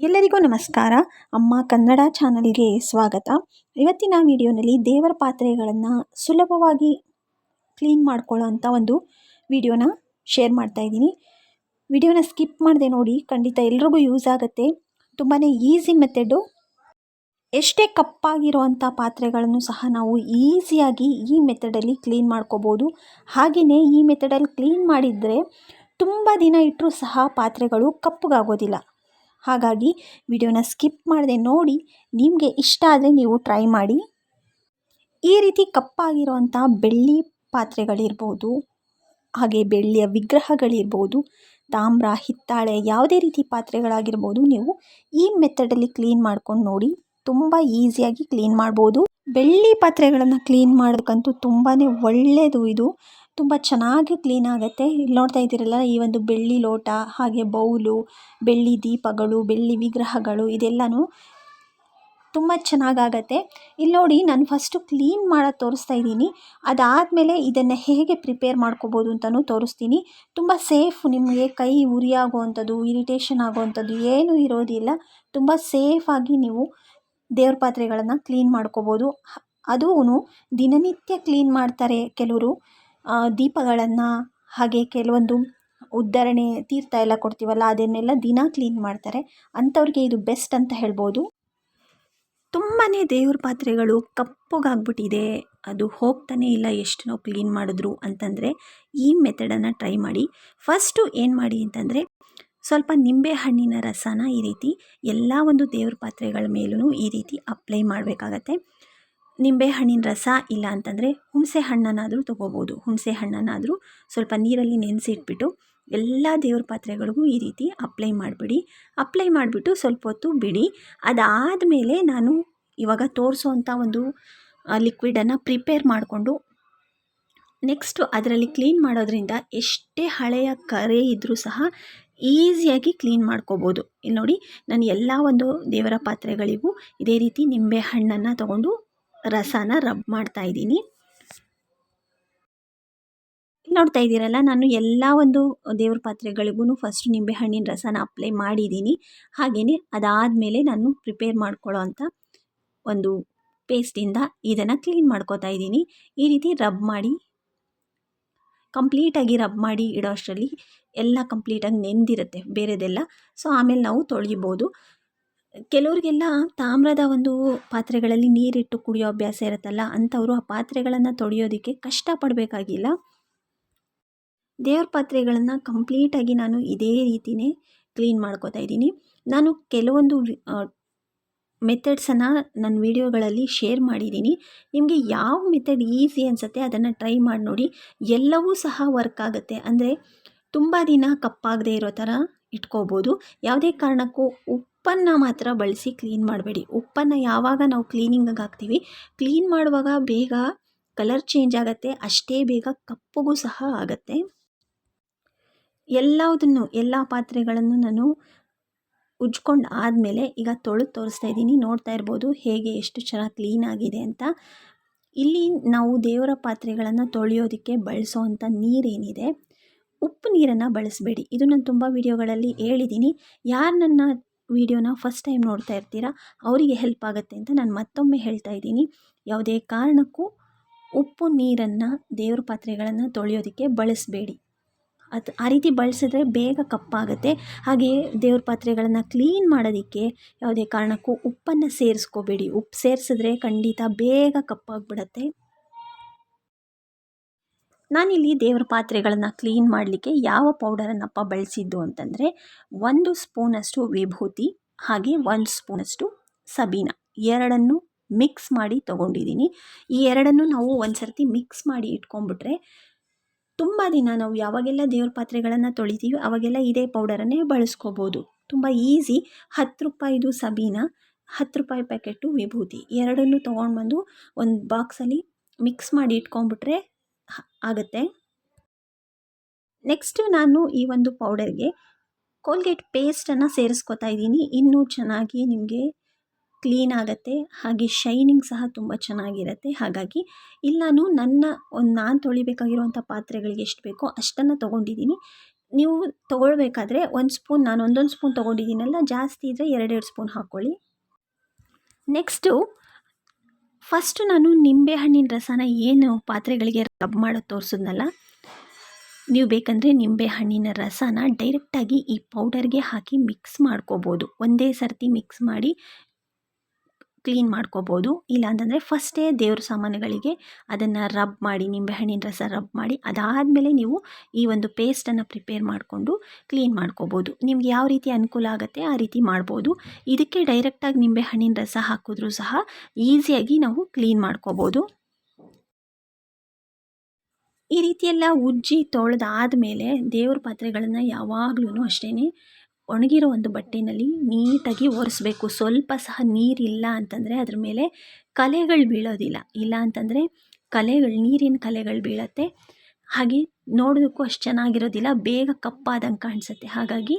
ಎಲ್ಲರಿಗೂ ನಮಸ್ಕಾರ. ಅಮ್ಮ ಕನ್ನಡ ಚಾನಲ್ಗೆ ಸ್ವಾಗತ. ಇವತ್ತಿನ ವಿಡಿಯೋನಲ್ಲಿ ದೇವರ ಪಾತ್ರೆಗಳನ್ನು ಸುಲಭವಾಗಿ ಕ್ಲೀನ್ ಮಾಡ್ಕೊಳ್ಳೋ ಅಂಥ ಒಂದು ವಿಡಿಯೋನ ಶೇರ್ ಮಾಡ್ತಾ ಇದ್ದೀನಿ. ವಿಡಿಯೋನ ಸ್ಕಿಪ್ ಮಾಡದೆ ನೋಡಿ, ಖಂಡಿತ ಎಲ್ರಿಗೂ ಯೂಸ್ ಆಗುತ್ತೆ. ತುಂಬಾ ಈಸಿ ಮೆಥಡು. ಎಷ್ಟೇ ಕಪ್ಪಾಗಿರುವಂಥ ಪಾತ್ರೆಗಳನ್ನು ಸಹ ನಾವು ಈಸಿಯಾಗಿ ಈ ಮೆಥಡಲ್ಲಿ ಕ್ಲೀನ್ ಮಾಡ್ಕೋಬೋದು. ಹಾಗೆಯೇ ಈ ಮೆಥಡಲ್ಲಿ ಕ್ಲೀನ್ ಮಾಡಿದರೆ ತುಂಬ ದಿನ ಇಟ್ಟರೂ ಸಹ ಪಾತ್ರೆಗಳು ಕಪ್ಪಗಾಗೋದಿಲ್ಲ. ಹಾಗಾಗಿ ವಿಡಿಯೋನ ಸ್ಕಿಪ್ ಮಾಡದೆ ನೋಡಿ, ನಿಮಗೆ ಇಷ್ಟ ಆದರೆ ನೀವು ಟ್ರೈ ಮಾಡಿ. ಈ ರೀತಿ ಕಪ್ಪಾಗಿರುವಂಥ ಬೆಳ್ಳಿ ಪಾತ್ರೆಗಳಿರ್ಬೋದು, ಹಾಗೆ ಬೆಳ್ಳಿಯ ವಿಗ್ರಹಗಳಿರ್ಬೋದು, ತಾಮ್ರ, ಹಿತ್ತಾಳೆ, ಯಾವುದೇ ರೀತಿ ಪಾತ್ರೆಗಳಾಗಿರ್ಬೋದು, ನೀವು ಈ ಮೆಥಡಲ್ಲಿ ಕ್ಲೀನ್ ಮಾಡ್ಕೊಂಡು ನೋಡಿ, ತುಂಬ ಈಸಿಯಾಗಿ ಕ್ಲೀನ್ ಮಾಡ್ಬೋದು. ಬೆಳ್ಳಿ ಪಾತ್ರೆಗಳನ್ನು ಕ್ಲೀನ್ ಮಾಡೋಕ್ಕಂತೂ ತುಂಬಾ ಒಳ್ಳೆಯದು. ಇದು ತುಂಬ ಚೆನ್ನಾಗಿ ಕ್ಲೀನ್ ಆಗುತ್ತೆ. ಇಲ್ಲಿ ನೋಡ್ತಾ ಇದ್ದೀರಲ್ಲ, ಈ ಒಂದು ಬೆಳ್ಳಿ ಲೋಟ, ಹಾಗೆ ಬೌಲು, ಬೆಳ್ಳಿ ದೀಪಗಳು, ಬೆಳ್ಳಿ ವಿಗ್ರಹಗಳು, ಇದೆಲ್ಲನೂ ತುಂಬ ಚೆನ್ನಾಗಾಗತ್ತೆ. ಇಲ್ಲಿ ನೋಡಿ, ನಾನು ಫಸ್ಟು ಕ್ಲೀನ್ ಮಾಡೋದು ತೋರಿಸ್ತಾ ಇದ್ದೀನಿ. ಅದಾದಮೇಲೆ ಇದನ್ನು ಹೇಗೆ ಪ್ರಿಪೇರ್ ಮಾಡ್ಕೋಬೋದು ಅಂತಲೂ ತೋರಿಸ್ತೀನಿ. ತುಂಬ ಸೇಫ್. ನಿಮಗೆ ಕೈ ಉರಿ ಆಗುವಂಥದ್ದು, ಇರಿಟೇಷನ್ ಆಗುವಂಥದ್ದು ಏನೂ ಇರೋದಿಲ್ಲ. ತುಂಬ ಸೇಫಾಗಿ ನೀವು ದೇವ್ರ ಪಾತ್ರೆಗಳನ್ನು ಕ್ಲೀನ್ ಮಾಡ್ಕೋಬೋದು. ಅದೂ ದಿನನಿತ್ಯ ಕ್ಲೀನ್ ಮಾಡ್ತಾರೆ ಕೆಲವರು. ದೀಪಗಳನ್ನು, ಹಾಗೆ ಕೆಲವೊಂದು ಉದ್ಧರಣೆ ತೀರ್ಥ ಎಲ್ಲ ಕೊಡ್ತೀವಲ್ಲ, ಅದನ್ನೆಲ್ಲ ದಿನ ಕ್ಲೀನ್ ಮಾಡ್ತಾರೆ. ಅಂಥವ್ರಿಗೆ ಇದು ಬೆಸ್ಟ್ ಅಂತ ಹೇಳ್ಬೋದು. ತುಂಬಾ ದೇವ್ರ ಪಾತ್ರೆಗಳು ಕಪ್ಪಗಾಗ್ಬಿಟ್ಟಿದೆ, ಅದು ಹೋಗ್ತಾನೆ ಇಲ್ಲ ಎಷ್ಟು ನಾವು ಕ್ಲೀನ್ ಮಾಡಿದ್ರು ಅಂತಂದರೆ ಈ ಮೆಥಡನ್ನು ಟ್ರೈ ಮಾಡಿ. ಫಸ್ಟು ಏನು ಮಾಡಿ ಅಂತಂದರೆ, ಸ್ವಲ್ಪ ನಿಂಬೆ ಹಣ್ಣಿನ ರಸನ ಈ ರೀತಿ ಎಲ್ಲ ಒಂದು ದೇವ್ರ ಪಾತ್ರೆಗಳ ಮೇಲೂ ಈ ರೀತಿ ಅಪ್ಲೈ ಮಾಡಬೇಕಾಗತ್ತೆ. ನಿಂಬೆ ಹಣ್ಣಿನ ರಸ ಇಲ್ಲ ಅಂತಂದರೆ ಹುಣಸೆ ಹಣ್ಣನ್ನಾದರೂ ತೊಗೋಬೋದು. ಹುಣಸೆ ಹಣ್ಣನ್ನಾದರೂ ಸ್ವಲ್ಪ ನೀರಲ್ಲಿ ನೆನೆಸಿಟ್ಬಿಟ್ಟು ಎಲ್ಲ ದೇವ್ರ ಪಾತ್ರೆಗಳಿಗೂ ಈ ರೀತಿ ಅಪ್ಲೈ ಮಾಡಿಬಿಡಿ. ಅಪ್ಲೈ ಮಾಡಿಬಿಟ್ಟು ಸ್ವಲ್ಪ ಹೊತ್ತು ಬಿಡಿ. ಅದಾದಮೇಲೆ ನಾನು ಇವಾಗ ತೋರಿಸೋವಂಥ ಒಂದು ಲಿಕ್ವಿಡನ್ನು ಪ್ರಿಪೇರ್ ಮಾಡಿಕೊಂಡು ನೆಕ್ಸ್ಟು ಅದರಲ್ಲಿ ಕ್ಲೀನ್ ಮಾಡೋದ್ರಿಂದ ಎಷ್ಟೇ ಹಳೆಯ ಕರೆ ಇದ್ದರೂ ಸಹ ಈಸಿಯಾಗಿ ಕ್ಲೀನ್ ಮಾಡ್ಕೋಬೋದು. ಇಲ್ಲಿ ನೋಡಿ, ನಾನು ಎಲ್ಲ ಒಂದು ದೇವರ ಪಾತ್ರೆಗಳಿಗೂ ಇದೇ ರೀತಿ ನಿಂಬೆ ಹಣ್ಣನ್ನು ತೊಗೊಂಡು ರಸನ ರಬ್ ಮಾಡ್ತಾ ಇದ್ದೀನಿ. ನೋಡ್ತಾ ಇದ್ದೀರಲ್ಲ, ನಾನು ಎಲ್ಲ ಒಂದು ದೇವ್ರ ಪಾತ್ರೆಗಳಿಗೂ ಫಸ್ಟ್ ನಿಂಬೆ ಹಣ್ಣಿನ ರಸನ ಅಪ್ಲೈ ಮಾಡಿದ್ದೀನಿ. ಹಾಗೆಯೇ ಅದಾದಮೇಲೆ ನಾನು ಪ್ರಿಪೇರ್ ಮಾಡ್ಕೊಳ್ಳೋ ಅಂಥ ಒಂದು ಪೇಸ್ಟಿಂದ ಇದನ್ನು ಕ್ಲೀನ್ ಮಾಡ್ಕೋತಾ ಇದ್ದೀನಿ. ಈ ರೀತಿ ರಬ್ ಮಾಡಿ, ಕಂಪ್ಲೀಟಾಗಿ ರಬ್ ಮಾಡಿ ಇಡೋ ಅಷ್ಟರಲ್ಲಿ ಎಲ್ಲ ಕಂಪ್ಲೀಟಾಗಿ ನೆಂದಿರುತ್ತೆ ಬೇರೆದೆಲ್ಲ. ಸೊ ಆಮೇಲೆ ನಾವು ತೊಳಿಬೋದು. ಕೆಲವರಿಗೆಲ್ಲ ತಾಮ್ರದ ಒಂದು ಪಾತ್ರೆಗಳಲ್ಲಿ ನೀರಿಟ್ಟು ಕುಡಿಯೋ ಅಭ್ಯಾಸ ಇರುತ್ತಲ್ಲ, ಅಂಥವರು ಆ ಪಾತ್ರೆಗಳನ್ನು ತೊಳೆಯೋದಕ್ಕೆ ಕಷ್ಟಪಡಬೇಕಾಗಿಲ್ಲ. ದೇವ್ರ ಪಾತ್ರೆಗಳನ್ನು ಕಂಪ್ಲೀಟಾಗಿ ನಾನು ಇದೇ ರೀತಿಯೇ ಕ್ಲೀನ್ ಮಾಡ್ಕೋತಾ ಇದ್ದೀನಿ. ನಾನು ಕೆಲವೊಂದು ಮೆಥಡ್ಸನ್ನು ನನ್ನ ವಿಡಿಯೋಗಳಲ್ಲಿ ಶೇರ್ ಮಾಡಿದ್ದೀನಿ. ನಿಮಗೆ ಯಾವ ಮೆಥಡ್ ಈಸಿ ಅನಿಸುತ್ತೆ ಅದನ್ನು ಟ್ರೈ ಮಾಡಿ ನೋಡಿ. ಎಲ್ಲವೂ ಸಹ ವರ್ಕ್ ಆಗುತ್ತೆ. ಅಂದರೆ ತುಂಬ ದಿನ ಕಪ್ಪಾಗದೇ ಇರೋ ಥರ ಇಟ್ಕೋಬೋದು. ಯಾವುದೇ ಕಾರಣಕ್ಕೂ ಉಪ್ಪನ್ನು ಮಾತ್ರ ಬಳಸಿ ಕ್ಲೀನ್ ಮಾಡಬೇಡಿ. ಉಪ್ಪನ್ನು ಯಾವಾಗ ನಾವು ಕ್ಲೀನಿಂಗಿಗೆ ಹಾಕ್ತೀವಿ, ಕ್ಲೀನ್ ಮಾಡುವಾಗ ಬೇಗ ಕಲರ್ ಚೇಂಜ್ ಆಗುತ್ತೆ, ಅಷ್ಟೇ ಬೇಗ ಕಪ್ಪಗೂ ಸಹ ಆಗುತ್ತೆ. ಎಲ್ಲ ಪಾತ್ರೆಗಳನ್ನು ನಾನು ಉಜ್ಕೊಂಡು ಆದಮೇಲೆ ಈಗ ತೊಳೆದು ತೋರಿಸ್ತಾ ಇದ್ದೀನಿ. ನೋಡ್ತಾ ಇರ್ಬೋದು ಹೇಗೆ ಎಷ್ಟು ಚೆನ್ನಾಗಿ ಕ್ಲೀನ್ ಆಗಿದೆ ಅಂತ. ಇಲ್ಲಿ ನಾವು ದೇವರ ಪಾತ್ರೆಗಳನ್ನು ತೊಳೆಯೋದಕ್ಕೆ ಬಳಸೋವಂಥ ನೀರೇನಿದೆ, ಉಪ್ಪು ನೀರನ್ನು ಬಳಸಬೇಡಿ. ಇದು ನಾನು ತುಂಬ ವಿಡಿಯೋಗಳಲ್ಲಿ ಹೇಳಿದ್ದೀನಿ. ಯಾರು ನನ್ನ ವಿಡಿಯೋನ ಫಸ್ಟ್ ಟೈಮ್ ನೋಡ್ತಾ ಇರ್ತೀರಾ ಅವರಿಗೆ ಹೆಲ್ಪ್ ಆಗುತ್ತೆ ಅಂತ ನಾನು ಮತ್ತೊಮ್ಮೆ ಹೇಳ್ತಾ ಇದ್ದೀನಿ. ಯಾವುದೇ ಕಾರಣಕ್ಕೂ ಉಪ್ಪು ನೀರನ್ನು ದೇವ್ರ ಪಾತ್ರೆಗಳನ್ನು ತೊಳೆಯೋದಕ್ಕೆ ಬಳಸಬೇಡಿ. ಆ ರೀತಿ ಬಳಸಿದ್ರೆ ಬೇಗ ಕಪ್ಪಾಗುತ್ತೆ. ಹಾಗೆಯೇ ದೇವ್ರ ಪಾತ್ರೆಗಳನ್ನು ಕ್ಲೀನ್ ಮಾಡೋದಕ್ಕೆ ಯಾವುದೇ ಕಾರಣಕ್ಕೂ ಉಪ್ಪನ್ನು ಸೇರಿಸ್ಕೋಬೇಡಿ. ಉಪ್ಪು ಸೇರಿಸಿದ್ರೆ ಖಂಡಿತ ಬೇಗ ಕಪ್ಪಾಗಿಬಿಡತ್ತೆ. ನಾನಿಲ್ಲಿ ದೇವ್ರ ಪಾತ್ರೆಗಳನ್ನು ಕ್ಲೀನ್ ಮಾಡಲಿಕ್ಕೆ ಯಾವ ಪೌಡರನ್ನಪ್ಪ ಬಳಸಿದ್ದು ಅಂತಂದರೆ, 1 ಸ್ಪೂನಷ್ಟು ವಿಭೂತಿ, ಹಾಗೆ 1 ಸ್ಪೂನಷ್ಟು ಸಬೀನ, ಎರಡನ್ನು ಮಿಕ್ಸ್ ಮಾಡಿ ತೊಗೊಂಡಿದ್ದೀನಿ. ಈ ಎರಡನ್ನು ನಾವು ಒಂದು ಸರ್ತಿ ಮಿಕ್ಸ್ ಮಾಡಿ ಇಟ್ಕೊಂಡ್ಬಿಟ್ರೆ ತುಂಬ ದಿನ ನಾವು ಯಾವಾಗೆಲ್ಲ ದೇವ್ರ ಪಾತ್ರೆಗಳನ್ನು ತೊಳಿತೀವಿ ಅವಾಗೆಲ್ಲ ಇದೇ ಪೌಡರನ್ನೇ ಬಳಸ್ಕೋಬೋದು. ತುಂಬ ಈಸಿ. 10 ರೂಪಾಯಿದು ಸಬೀನ, 10 ರೂಪಾಯಿ ಪ್ಯಾಕೆಟು ವಿಭೂತಿ, ಎರಡನ್ನೂ ತೊಗೊಂಡ್ಬಂದು ಒಂದು ಬಾಕ್ಸಲ್ಲಿ ಮಿಕ್ಸ್ ಮಾಡಿ ಇಟ್ಕೊಂಡ್ಬಿಟ್ರೆ ಆಗುತ್ತೆ. ನೆಕ್ಸ್ಟು ನಾನು ಈ ಒಂದು ಪೌಡರ್ಗೆ ಕೋಲ್ಗೇಟ್ ಪೇಸ್ಟನ್ನು ಸೇರಿಸ್ಕೊತಾ ಇದ್ದೀನಿ. ಇನ್ನೂ ಚೆನ್ನಾಗಿ ನಿಮಗೆ ಕ್ಲೀನ್ ಆಗುತ್ತೆ, ಹಾಗೆ ಶೈನಿಂಗ್ ಸಹ ತುಂಬ ಚೆನ್ನಾಗಿರುತ್ತೆ. ಹಾಗಾಗಿ ಇಲ್ಲಿ ನಾನು ತೊಳಿಬೇಕಾಗಿರುವಂಥ ಪಾತ್ರೆಗಳಿಗೆ ಎಷ್ಟು ಬೇಕೋ ಅಷ್ಟನ್ನು ತೊಗೊಂಡಿದ್ದೀನಿ. ನೀವು ತೊಗೊಳ್ಬೇಕಾದ್ರೆ ಒಂದು ಸ್ಪೂನ್, ನಾನು ಒಂದೊಂದು ಸ್ಪೂನ್ ತೊಗೊಂಡಿದ್ದೀನಲ್ಲ, ಜಾಸ್ತಿ ಇದ್ದರೆ 2 ಸ್ಪೂನ್ ಹಾಕ್ಕೊಳ್ಳಿ. ನೆಕ್ಸ್ಟು ಫಸ್ಟು ನಾನು ನಿಂಬೆಹಣ್ಣಿನ ರಸನ ಏನು ಪಾತ್ರೆಗಳಿಗೆ ರಬ್ ಮಾಡೋದು ತೋರಿಸಿದ್ನಲ್ಲ, ನೀವು ಬೇಕಂದರೆ ನಿಂಬೆಹಣ್ಣಿನ ರಸನ ಡೈರೆಕ್ಟಾಗಿ ಈ ಪೌಡರ್ಗೆ ಹಾಕಿ ಮಿಕ್ಸ್ ಮಾಡ್ಕೋಬೋದು. ಒಂದೇ ಸರ್ತಿ ಮಿಕ್ಸ್ ಮಾಡಿ ಕ್ಲೀನ್ ಮಾಡ್ಕೋಬೋದು. ಇಲ್ಲಾಂತಂದರೆ ಫಸ್ಟೇ ದೇವ್ರ ಸಾಮಾನುಗಳಿಗೆ ಅದನ್ನು ರಬ್ ಮಾಡಿ, ನಿಂಬೆಹಣ್ಣಿನ ರಸ ರಬ್ ಮಾಡಿ, ಅದಾದಮೇಲೆ ನೀವು ಈ ಒಂದು ಪೇಸ್ಟನ್ನು ಪ್ರಿಪೇರ್ ಮಾಡಿಕೊಂಡು ಕ್ಲೀನ್ ಮಾಡ್ಕೋಬೋದು. ನಿಮ್ಗೆ ಯಾವ ರೀತಿ ಅನುಕೂಲ ಆಗುತ್ತೆ ಆ ರೀತಿ ಮಾಡ್ಬೋದು. ಇದಕ್ಕೆ ಡೈರೆಕ್ಟಾಗಿ ನಿಂಬೆಹಣ್ಣಿನ ರಸ ಹಾಕಿದ್ರೂ ಸಹ ಈಸಿಯಾಗಿ ನಾವು ಕ್ಲೀನ್ ಮಾಡ್ಕೋಬೋದು. ಈ ರೀತಿಯೆಲ್ಲ ಉಜ್ಜಿ ತೊಳೆದಾದಮೇಲೆ ದೇವ್ರ ಪಾತ್ರೆಗಳನ್ನು ಯಾವಾಗಲೂ ಅಷ್ಟೇ ಒಣಗಿರೋ ಒಂದು ಬಟ್ಟೆಯಲ್ಲಿ ನೀಟಾಗಿ ಒರೆಸ್ಬೇಕು. ಸ್ವಲ್ಪ ಸಹ ನೀರಿಲ್ಲ ಅಂತಂದರೆ ಅದ್ರ ಮೇಲೆ ಕಲೆಗಳು ಬೀಳೋದಿಲ್ಲ. ಇಲ್ಲ ಅಂತಂದರೆ ನೀರಿನ ಕಲೆಗಳು ಬೀಳತ್ತೆ. ಹಾಗೆ ನೋಡೋದಕ್ಕೂ ಅಷ್ಟು ಚೆನ್ನಾಗಿರೋದಿಲ್ಲ, ಬೇಗ ಕಪ್ಪಾದಂಗೆ ಕಾಣಿಸುತ್ತೆ. ಹಾಗಾಗಿ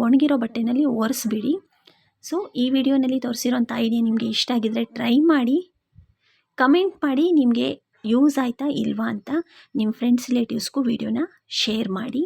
ಒಣಗಿರೋ ಬಟ್ಟೆಯಲ್ಲಿ ಒರೆಸ್ಬಿಡಿ. ಸೊ ಈ ವಿಡಿಯೋನಲ್ಲಿ ತೋರಿಸಿರೋಂಥ ಐಡಿಯಾ ನಿಮಗೆ ಇಷ್ಟ ಆಗಿದ್ದರೆ ಟ್ರೈ ಮಾಡಿ, ಕಮೆಂಟ್ ಮಾಡಿ ನಿಮಗೆ ಯೂಸ್ ಆಯಿತಾ ಇಲ್ವಾ ಅಂತ. ನಿಮ್ಮ ಫ್ರೆಂಡ್ಸ್ ರಿಲೇಟಿವ್ಸ್ಗೂ ವಿಡಿಯೋನ ಶೇರ್ ಮಾಡಿ.